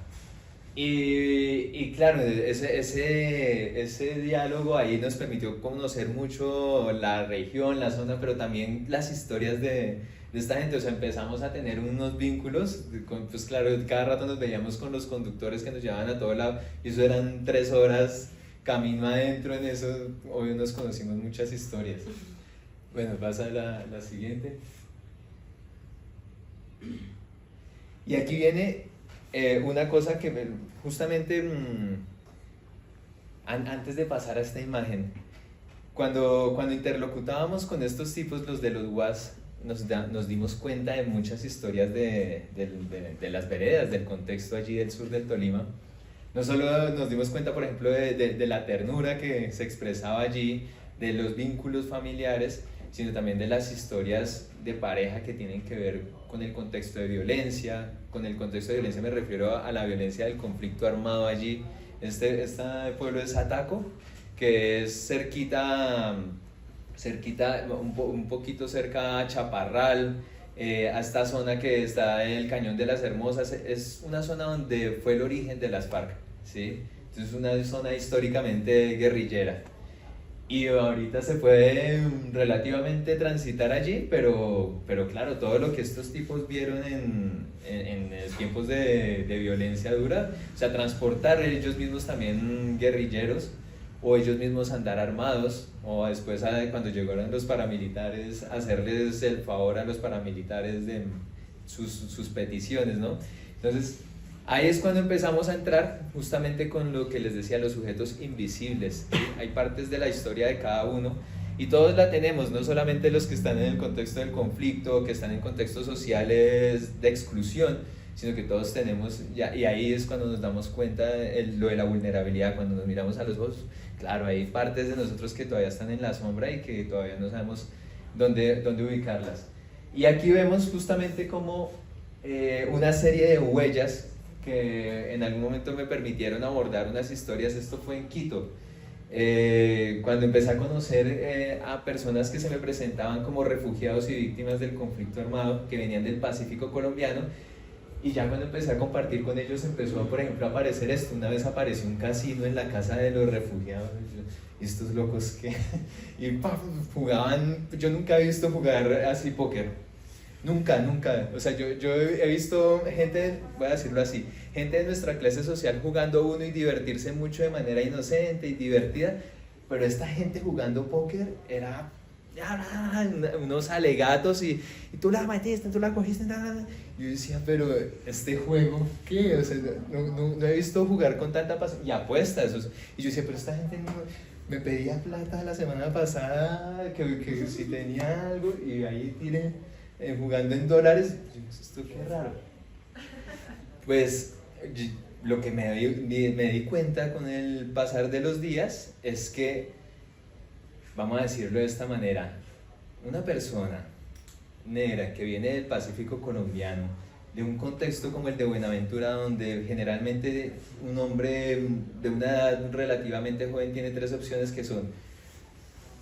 Y claro, ese diálogo ahí nos permitió conocer mucho la región, la zona, pero también las historias de esta gente. O sea, empezamos a tener unos vínculos, pues claro, cada rato nos veíamos con los conductores que nos llevaban a todo lado, y eso eran 3 horas camino adentro en eso. Hoy nos conocimos muchas historias. Bueno, pasa la siguiente. Y aquí viene una cosa que justamente antes de pasar a esta imagen, cuando interlocutábamos con estos tipos, los de los UAS, nos dimos cuenta de muchas historias de las veredas, del contexto allí del sur del Tolima. No solo nos dimos cuenta, por ejemplo, de la ternura que se expresaba allí, de los vínculos familiares, sino también de las historias de pareja que tienen que ver con el contexto de violencia. Con el contexto de violencia me refiero a la violencia del conflicto armado allí. Este pueblo es Ataco, que es cerquita, un poquito cerca a Chaparral, a esta zona que está en el Cañón de las Hermosas. Es una zona donde fue el origen de las FARC, ¿sí? Entonces es una zona históricamente guerrillera. Y ahorita se puede relativamente transitar allí, pero claro, todo lo que estos tipos vieron en tiempos de violencia dura, o sea, transportar ellos mismos también guerrilleros, o ellos mismos andar armados, o después cuando llegaron los paramilitares, hacerles el favor a los paramilitares de sus peticiones, ¿no? Entonces, ahí es cuando empezamos a entrar justamente con lo que les decía, los sujetos invisibles, ¿sí? Hay partes de la historia de cada uno y todos la tenemos, no solamente los que están en el contexto del conflicto, que están en contextos sociales de exclusión, sino que todos tenemos, y ahí es cuando nos damos cuenta lo de la vulnerabilidad, cuando nos miramos a los ojos. Claro, hay partes de nosotros que todavía están en la sombra y que todavía no sabemos dónde ubicarlas. Y aquí vemos justamente como una serie de huellas que en algún momento me permitieron abordar unas historias. Esto fue en Quito, cuando empecé a conocer a personas que se me presentaban como refugiados y víctimas del conflicto armado, que venían del Pacífico colombiano, y ya cuando empecé a compartir con ellos empezó, por ejemplo, a aparecer esto. Una vez apareció un casino en la casa de los refugiados, y estos locos que y ¡pam! Jugaban. Yo nunca he visto jugar así póker. Nunca, o sea, yo he visto gente, voy a decirlo así, gente de nuestra clase social jugando uno y divertirse mucho de manera inocente y divertida, pero esta gente jugando póker era unos alegatos y tú la metiste, tú la cogiste. Yo decía, pero este juego, ¿qué? O sea, no he visto jugar con tanta pasión. Y apuestas. O sea, y yo decía, pero esta gente no, me pedía plata la semana pasada, que si tenía algo, y ahí tiré jugando en dólares. Yo dije, esto qué raro. Pues lo que me di cuenta con el pasar de los días es que, vamos a decirlo de esta manera, una persona negra que viene del Pacífico colombiano, de un contexto como el de Buenaventura, donde generalmente un hombre de una edad relativamente joven tiene tres opciones que son: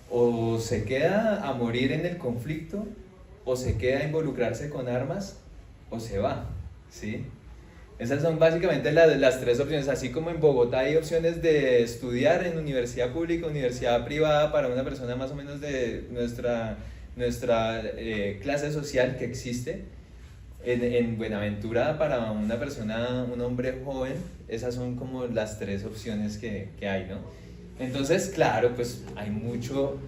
o se queda a morir en el conflicto, o se queda a involucrarse con armas, o se va, ¿sí? Esas son básicamente las tres opciones. Así como en Bogotá hay opciones de estudiar en universidad pública, universidad privada, para una persona más o menos de nuestra clase social que existe, en Buenaventura para una persona, un hombre joven, esas son como las tres opciones que hay, ¿no? Entonces, claro, pues hay mucho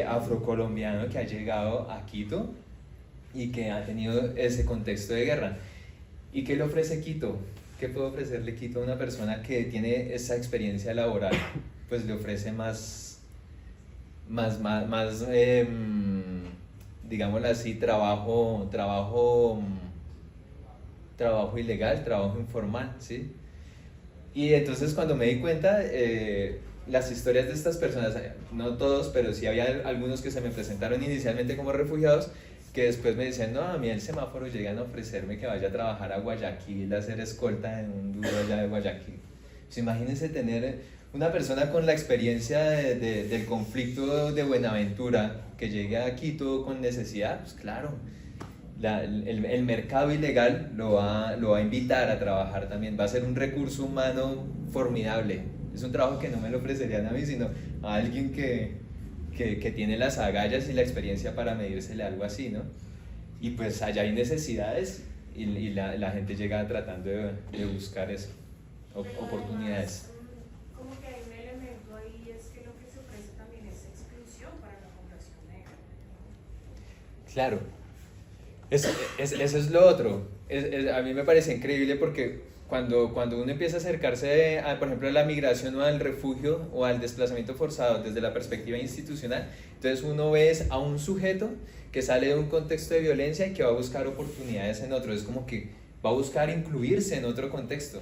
afrocolombiano que ha llegado a Quito y que ha tenido ese contexto de guerra. ¿Y qué le ofrece Quito? ¿Qué puede ofrecerle Quito a una persona que tiene esa experiencia laboral? Pues le ofrece más digámoslo así, trabajo ilegal, trabajo informal, ¿sí? Y entonces cuando me di cuenta, las historias de estas personas, no todos, pero sí había algunos que se me presentaron inicialmente como refugiados, que después me decían, no, a mí el semáforo llegan a ofrecerme que vaya a trabajar a Guayaquil, a hacer escolta en un duro allá de Guayaquil. Pues imagínense tener una persona con la experiencia del conflicto de Buenaventura que llegue a Quito con necesidad. Pues claro, el mercado ilegal lo va a invitar a trabajar también, va a ser un recurso humano formidable. Es un trabajo que no me lo ofrecerían a mí, sino a alguien que tiene las agallas y la experiencia para medírsele algo así, ¿no? Y pues allá hay necesidades y la gente llega tratando de buscar eso, oportunidades.
Como que hay un elemento ahí, es que lo que se ofrece también es exclusión para la población negra.
Claro, eso es lo otro. A mí me parece increíble porque cuando uno empieza a acercarse, por ejemplo, a la migración o al refugio o al desplazamiento forzado desde la perspectiva institucional, entonces uno ve a un sujeto que sale de un contexto de violencia y que va a buscar oportunidades en otro. Es como que va a buscar incluirse en otro contexto.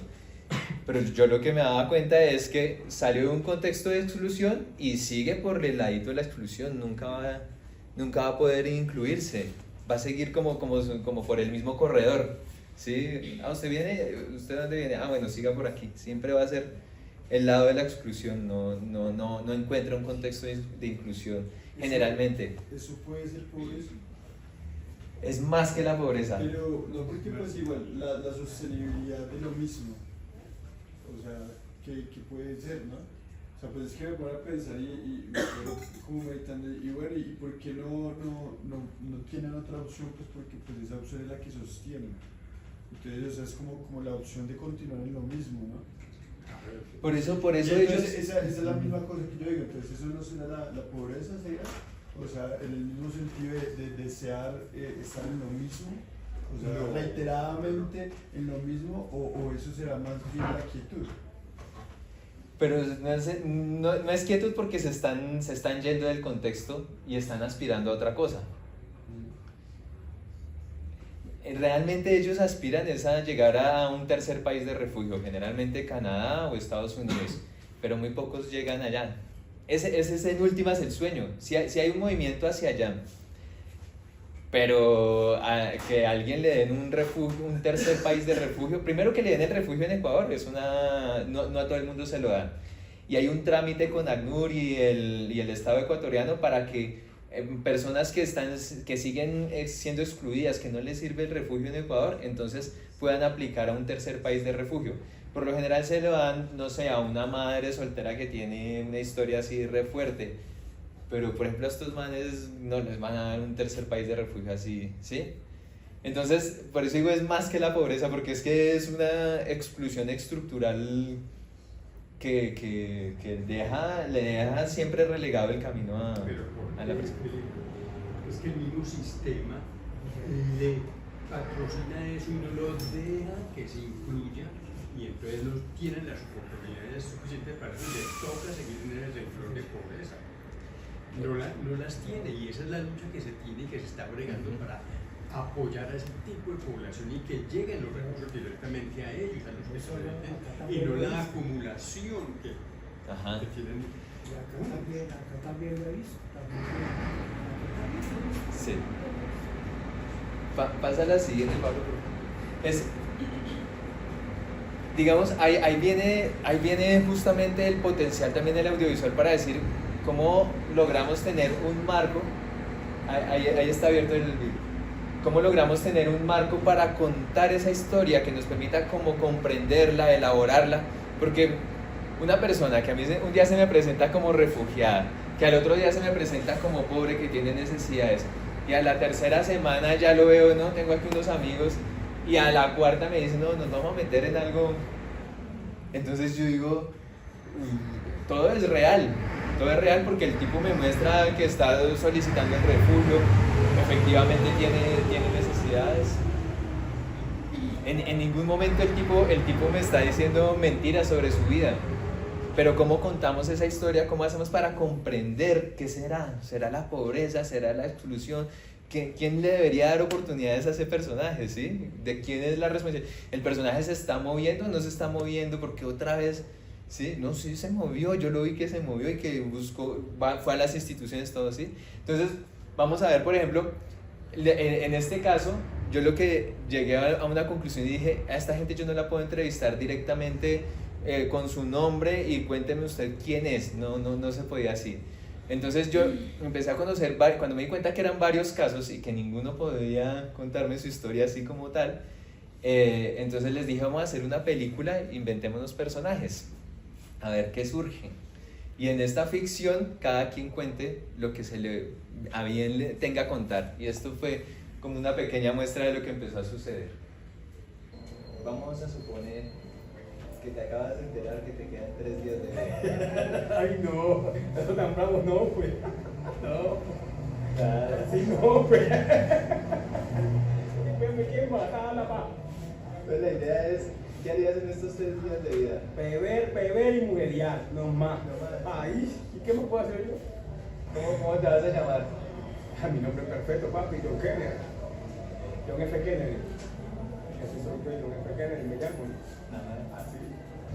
Pero yo lo que me daba cuenta es que salió de un contexto de exclusión y sigue por el ladito de la exclusión, nunca va a poder incluirse, va a seguir como por el mismo corredor, ¿sí? ¿Usted dónde viene? Ah, bueno, siga por aquí, siempre va a ser el lado de la exclusión, no encuentra un contexto de inclusión, generalmente.
Eso puede ser pobreza.
Es más que la pobreza.
Pero no, porque pues igual la sostenibilidad de lo mismo, o sea, que puede ser, ¿no? O sea, pues es que me pongo a pensar y me quedo como meditando, y bueno, ¿y por qué no tienen otra opción? Pues porque pues esa opción es la que sostienen. Entonces, o sea, es como la opción de continuar en lo mismo, ¿no?
Por eso
Entonces,
ellos...
esa es la misma cosa que yo digo, entonces eso no será la pobreza, ¿será? O sea, en el mismo sentido de desear estar en lo mismo, o sea,
No.
reiteradamente en lo mismo, o eso será más bien la quietud.
Pero no es quietud porque se están yendo del contexto y están aspirando a otra cosa. Realmente ellos aspiran es a llegar a un tercer país de refugio, generalmente Canadá o Estados Unidos, pero muy pocos llegan allá. Ese es en últimas el sueño, si hay un movimiento hacia allá, pero que a alguien le den un refugio, un tercer país de refugio, primero que le den el refugio en Ecuador, no a todo el mundo se lo dan. Y hay un trámite con ACNUR y el Estado ecuatoriano para que personas que siguen siendo excluidas, que no les sirve el refugio en Ecuador, entonces puedan aplicar a un tercer país de refugio. Por lo general se lo dan, no sé, a una madre soltera que tiene una historia así re fuerte, pero por ejemplo a estos manes no les van a dar un tercer país de refugio así, ¿sí? Entonces, por eso digo, es más que la pobreza, porque es que es una exclusión estructural le deja siempre relegado el camino
Pero
a la persona.
es que el mismo sistema le patrocina eso y no lo deja que se incluya, y entonces no tienen las oportunidades suficientes para eso, les toca seguir en el renglón de pobreza. No las tiene, y esa es la lucha que se tiene y que se está bregando para apoyar a ese tipo de población y que lleguen los recursos directamente a ellos, a los que soliciten, y no la acumulación que tienen.
Y acá también lo he visto.
Sí. Pasa la siguiente, Pablo. Digamos, ahí viene justamente el potencial también del audiovisual para decir cómo logramos tener un marco. Ahí está abierto el video. ¿Cómo logramos tener un marco para contar esa historia que nos permita como comprenderla, elaborarla? Porque una persona que a mí un día se me presenta como refugiada, que al otro día se me presenta como pobre que tiene necesidades, y a la tercera semana ya lo veo, no, tengo aquí unos amigos, y a la cuarta me dicen, no, nos vamos a meter en algo. Entonces yo digo, todo es real porque el tipo me muestra que está solicitando el refugio, efectivamente tiene necesidades. En ningún momento el tipo me está diciendo mentiras sobre su vida. Pero ¿cómo contamos esa historia? ¿Cómo hacemos para comprender qué será? ¿Será la pobreza? ¿Será la exclusión? ¿Quién le debería dar oportunidades a ese personaje? ¿Sí? ¿De quién es la responsabilidad? ¿El personaje se está moviendo o no se está moviendo? Porque otra vez, ¿sí? No, sí se movió, yo lo vi que se movió y que fue a las instituciones, todo, ¿sí? Entonces, vamos a ver, por ejemplo, en este caso, yo lo que llegué a una conclusión y dije, a esta gente yo no la puedo entrevistar directamente con su nombre y cuénteme usted quién es, no se podía así. Entonces yo empecé a conocer, cuando me di cuenta que eran varios casos y que ninguno podía contarme su historia así como tal, entonces les dije, vamos a hacer una película, inventémonos personajes, a ver qué surge. Y en esta ficción, cada quien cuente lo que a bien le tenga a contar. Y esto fue como una pequeña muestra de lo que empezó a suceder. Vamos a suponer que te acabas de enterar que te quedan 3 días de vida.
Ay, no, eso tan bravo no, pues. No. Claro. Sí, no, pues. Me quieren matar la paz.
Pues la idea es, ¿qué harías en estos 3 días de vida?
Beber y mujeriar, no más. Ay, ¿y qué me puedo hacer yo?
¿Cómo te vas a llamar?
A mi nombre perfecto, papi, John Kennedy. John F. Kennedy. Así soy yo, John F. Kennedy, me llamo. Así.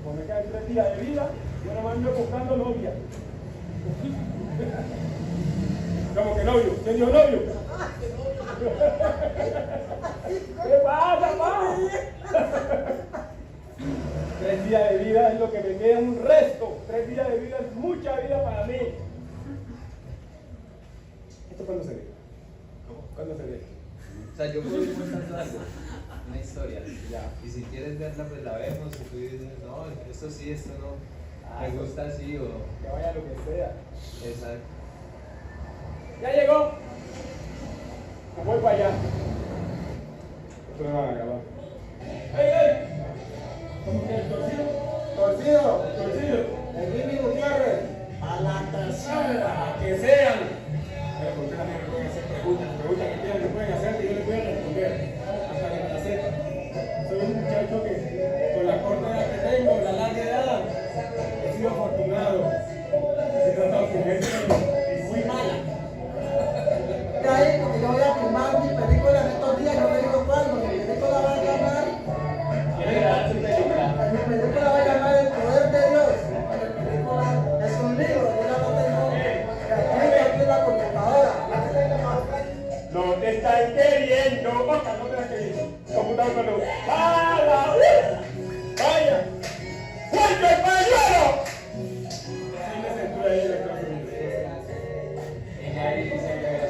Como me quedan 3 días de vida, yo nada más ando buscando novia. ¿Cómo que novio? ¿Quién dijo novio? ¿Qué pasa, pa? 3 días de vida es lo que me queda, un resto. 3 días de vida es mucha vida para mí. ¿Esto cuándo se ve? ¿Cuándo se ve?
O sea, yo puedo ir contando algo, una historia, ya. Y si quieres verla, pues la vemos. Y tú dices, no, esto sí, esto no, me gusta así, o
que vaya lo que sea.
Exacto.
¡Ya llegó! Me voy para allá. Esto me van a acabar. ¡Ey, ey! ¿Cómo que el torcido? ¡Torcido! El Jimmy Gutiérrez. A la tercera. Que sean. ¿Por qué también me pueden hacer preguntas que quieran que pueden hacer y yo les voy a responder? Hasta que me la sepan. Soy un muchacho que, con la corta edad que tengo, la larga edad, he sido afortunado. He tratado con gente muy mala.
Porque yo voy a filmar mi película en estos días, no me digo cuándo, mi película va a llamar.
¿Quiere grabar su película?
Mi película va a llamar El Poder de Dios. Mi película es un libro, yo la no tengo. Aquí en la computadora.
No te están queriendo, Boca, no te están queriendo. Computadora no. ¡Hala! ¡Vaya! ¡Fuerte el pañuelo! Sí, me centro ahí en la clase.
Ella dice que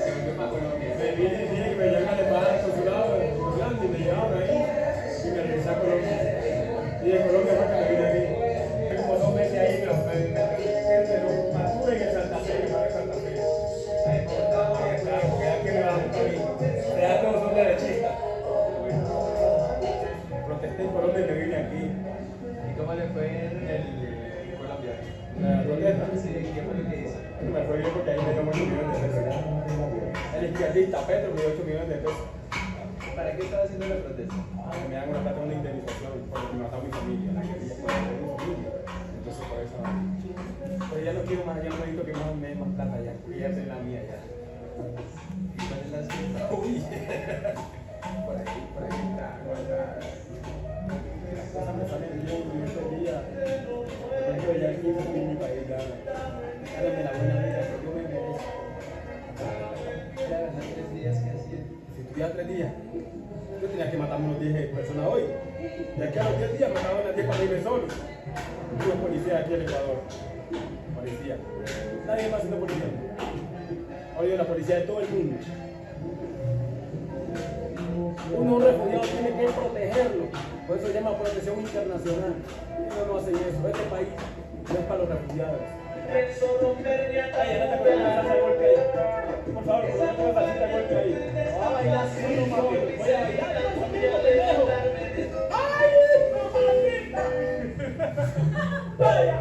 se volvió para Colombia.
Me viene que me llaman al embajada del consulado de Orlando y me llevaron ahí y me regresé a Colombia. Y de Colombia fue que me vine aquí. Estoy como 2 meses ahí, pero mantuve en el Santa Fe, que para Santa Fe. Claro, porque aquí me van a mí. Ya todos son derechistas. protesta. Me fue bien porque ahí me dio muchos millones de pesos. El izquierdista Petro me dio 8 millones de pesos.
¿Para qué estaba haciendo la protesta?
Que me dan una plata, una indemnización porque me mató a mi familia, la guerrilla por mi familia. Entonces por eso. Pero ya no quiero más, ya no necesito que más me den más plata ya, porque ya tengo la mía ya.
¿Y cuál es la cifra?
Uy. Por ahí está, las cosas me salen bien y este día, por ejemplo, ya aquí en mi país, ya, háganme la buena vida que yo me merezco.
Ya, hace 3 días que hacía.
Si estuviera 3 días, yo tenía que matar unos 10 personas hoy. Y aquí a los 10 días mataban a 10 para irme solo. Unos policías aquí en Ecuador. Policía. Nadie más siendo policía. Oye, la policía de todo el mundo. Uno refugiado tiene que protegerlo. Por eso se llama protección internacional. Ellos no hacen eso. Este país no es para los refugiados. Ay, ahora te pones una salsa de golpe ahí. Por favor, ponme una salsita de golpe ahí. Voy a bailar así, no mames. Voy a bailar, no pendejo. ¡Ay, mamacita! ¡Vaya!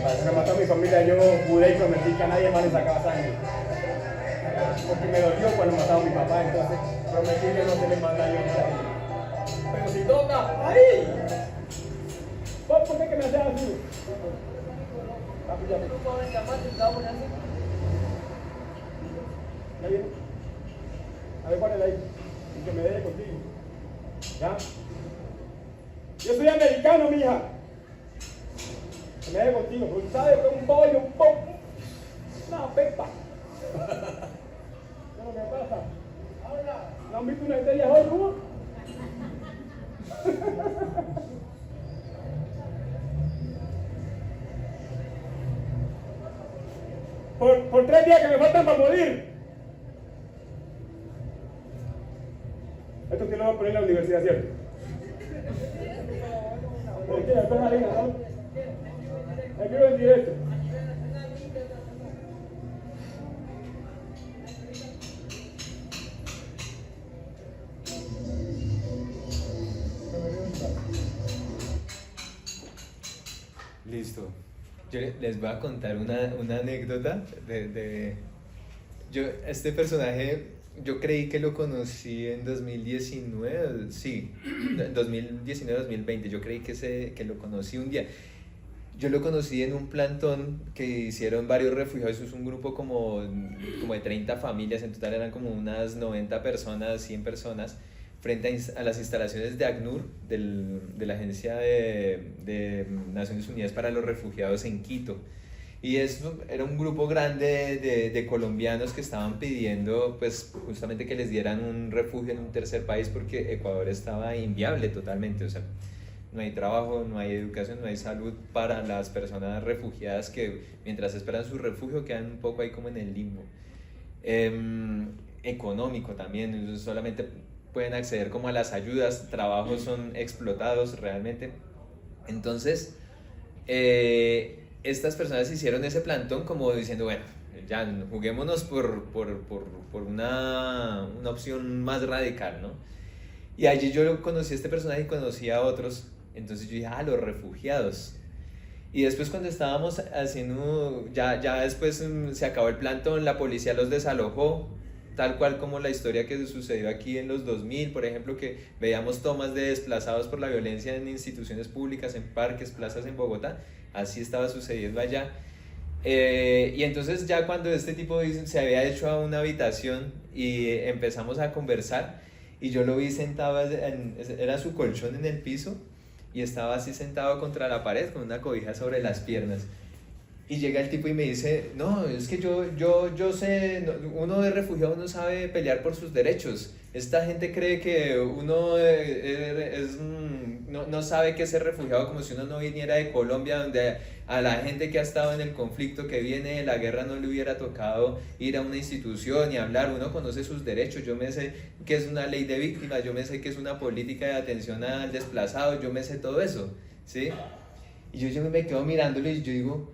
Para matar a mi familia, yo juré y prometí que a nadie más le sacaba sangre. Porque me dolió cuando mataron a mi papá, entonces prometí que no se le manda daño a nadie. Pero si toca, ¡ahí! ¿Vos por qué que me haces así? Papi, ya me... ¿Ya viene? A ver, párale ahí. Y que me deje contigo. ¿Ya? Yo soy americano, mija. Que me deje contigo, pero tú sabes que un pollo, un poco. Una pepa. ¿Qué es lo que pasa? ¿No han visto una estrella hoy, Cuba? Por 3 días que me faltan para morir. Esto sí lo voy a poner en la universidad, ¿cierto? ¿Por qué? Esto es harina, ¿no? Hay que decir esto.
Listo. Yo les voy a contar una anécdota este personaje, yo creí que lo conocí en 2019, sí, 2019-2020, yo creí que lo conocí un día. Yo lo conocí en un plantón que hicieron varios refugiados, es un grupo como de 30 familias, en total eran como unas 90 personas, 100 personas, frente a las instalaciones de ACNUR, de la Agencia de Naciones Unidas para los Refugiados en Quito. Y era un grupo grande de colombianos que estaban pidiendo pues justamente que les dieran un refugio en un tercer país porque Ecuador estaba inviable totalmente, o sea, no hay trabajo, no hay educación, no hay salud para las personas refugiadas que mientras esperan su refugio quedan un poco ahí como en el limbo. Económico también, solamente pueden acceder como a las ayudas, trabajos son explotados realmente. Entonces, estas personas hicieron ese plantón como diciendo, bueno, ya juguémonos por una opción más radical, ¿no? Y allí yo conocí a este personaje y conocí a otros, entonces yo dije, los refugiados. Y después cuando estábamos haciendo, ya después se acabó el plantón, la policía los desalojó, tal cual como la historia que sucedió aquí en los 2000, por ejemplo, que veíamos tomas de desplazados por la violencia en instituciones públicas, en parques, plazas en Bogotá, así estaba sucediendo allá. Y entonces ya cuando este tipo se había hecho a una habitación y empezamos a conversar, y yo lo vi sentado, era su colchón en el piso, y estaba así sentado contra la pared con una cobija sobre las piernas. Y llega el tipo y me dice, no, es que yo sé, uno de refugiado no sabe pelear por sus derechos. Esta gente cree que uno no sabe qué es ser refugiado, como si uno no viniera de Colombia, donde a la gente que ha estado en el conflicto, que viene de la guerra, no le hubiera tocado ir a una institución y hablar. Uno conoce sus derechos, yo me sé qué es una ley de víctimas, yo me sé qué es una política de atención al desplazado, yo me sé todo eso, ¿sí? Y yo me quedo mirándolo y yo digo,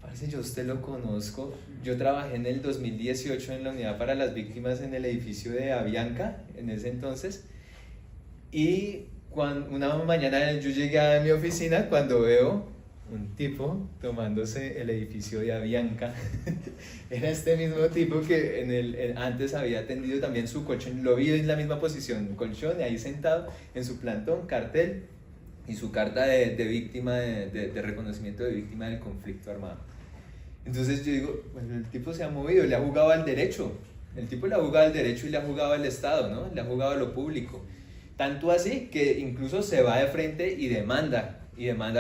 parce, yo a usted lo conozco. Yo trabajé en el 2018 en la unidad para las víctimas en el edificio de Avianca, en ese entonces. Y una mañana yo llegué a mi oficina cuando veo un tipo tomándose el edificio de Avianca. Era este mismo tipo que antes había atendido también su colchón. Lo vi en la misma posición, colchón, ahí sentado en su plantón, cartel y su carta de víctima, de reconocimiento de víctima del conflicto armado. Entonces yo digo, bueno, el tipo se ha movido, le ha jugado al derecho. El tipo le ha jugado al derecho y le ha jugado al Estado, ¿no? Le ha jugado a lo público. Tanto así que incluso se va de frente y demanda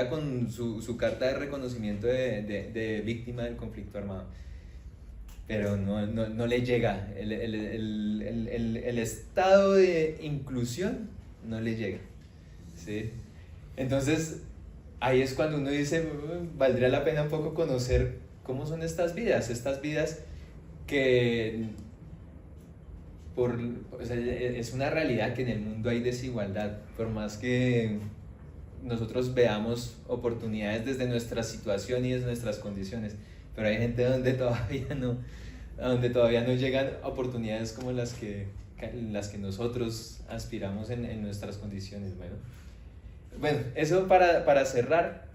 con su carta de reconocimiento de víctima del conflicto armado. Pero no le llega, el estado de inclusión no le llega, ¿sí? Entonces ahí es cuando uno dice, valdría la pena un poco conocer cómo son estas vidas que o sea, es una realidad que en el mundo hay desigualdad, por más que nosotros veamos oportunidades desde nuestra situación y desde nuestras condiciones, pero hay gente donde todavía no llegan oportunidades como las que nosotros aspiramos en nuestras condiciones. Bueno, eso para cerrar,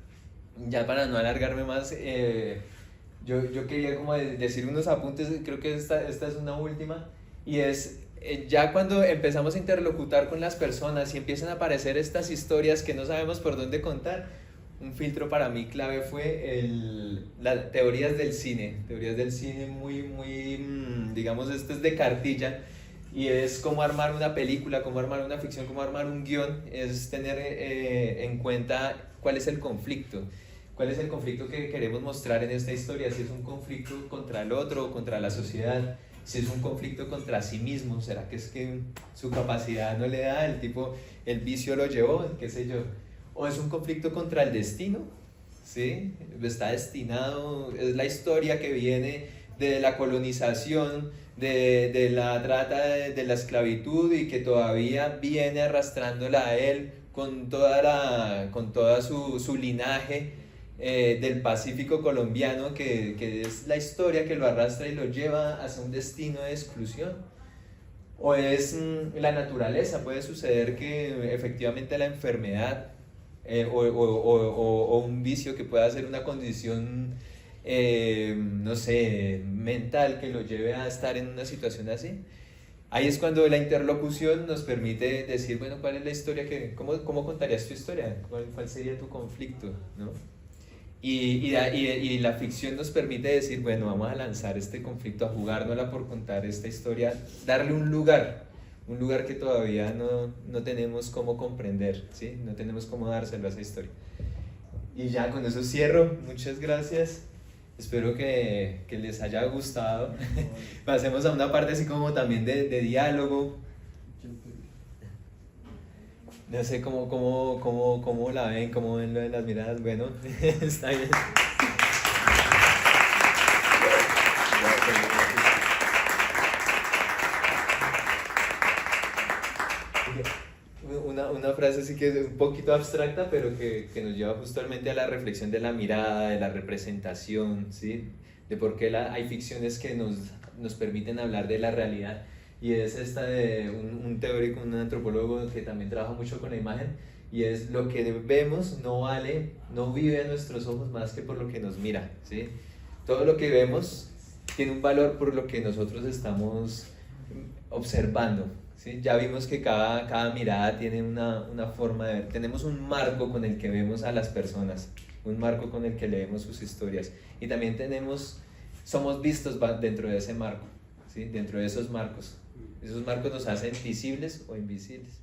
ya para no alargarme más, yo quería como decir unos apuntes. Creo que esta es una última, y es ya cuando empezamos a interlocutar con las personas y empiezan a aparecer estas historias que no sabemos por dónde contar, un filtro para mí clave fue las teorías del cine muy, digamos, esto es de cartilla, y es cómo armar una película, cómo armar una ficción, cómo armar un guión, es tener en cuenta cuál es el conflicto que queremos mostrar en esta historia, si es un conflicto contra el otro o contra la sociedad, si es un conflicto contra sí mismo, será que es que su capacidad no le da, el vicio lo llevó, qué sé yo, o es un conflicto contra el destino, ¿sí? Está destinado, es la historia que viene de la colonización, de la trata, de la esclavitud, y que todavía viene arrastrándola a él con toda su linaje del Pacífico colombiano, que es la historia que lo arrastra y lo lleva hacia un destino de exclusión. O es la naturaleza, puede suceder que efectivamente la enfermedad o un vicio que pueda ser una condición no sé, mental, que lo lleve a estar en una situación así. Ahí es cuando la interlocución nos permite decir, bueno, ¿cuál es la historia cómo contarías tu historia? ¿Cuál sería tu conflicto? ¿No? Y la ficción nos permite decir, bueno, vamos a lanzar este conflicto, a jugárnosla por contar esta historia, darle un lugar que todavía no tenemos cómo comprender, ¿sí? No tenemos cómo dárselo a esa historia. Y ya con eso cierro. Muchas gracias. Espero que les haya gustado. Pasemos a una parte así como también de diálogo. No sé cómo la ven, cómo ven lo de las miradas. Bueno, está bien. Una frase así que es un poquito abstracta, pero que nos lleva justamente a la reflexión de la mirada, de la representación, ¿sí? De por qué hay ficciones que nos permiten hablar de la realidad. Y es esta de un teórico, un antropólogo que también trabaja mucho con la imagen, y es: lo que vemos no vive a nuestros ojos más que por lo que nos mira, ¿sí? Todo lo que vemos tiene un valor por lo que nosotros estamos observando, ¿sí? Ya vimos que cada mirada tiene una forma de ver. Tenemos un marco con el que vemos a las personas, un marco con el que leemos sus historias, y también somos vistos dentro de ese marco, ¿sí? Dentro de esos marcos. Esos marcos nos hacen visibles o invisibles.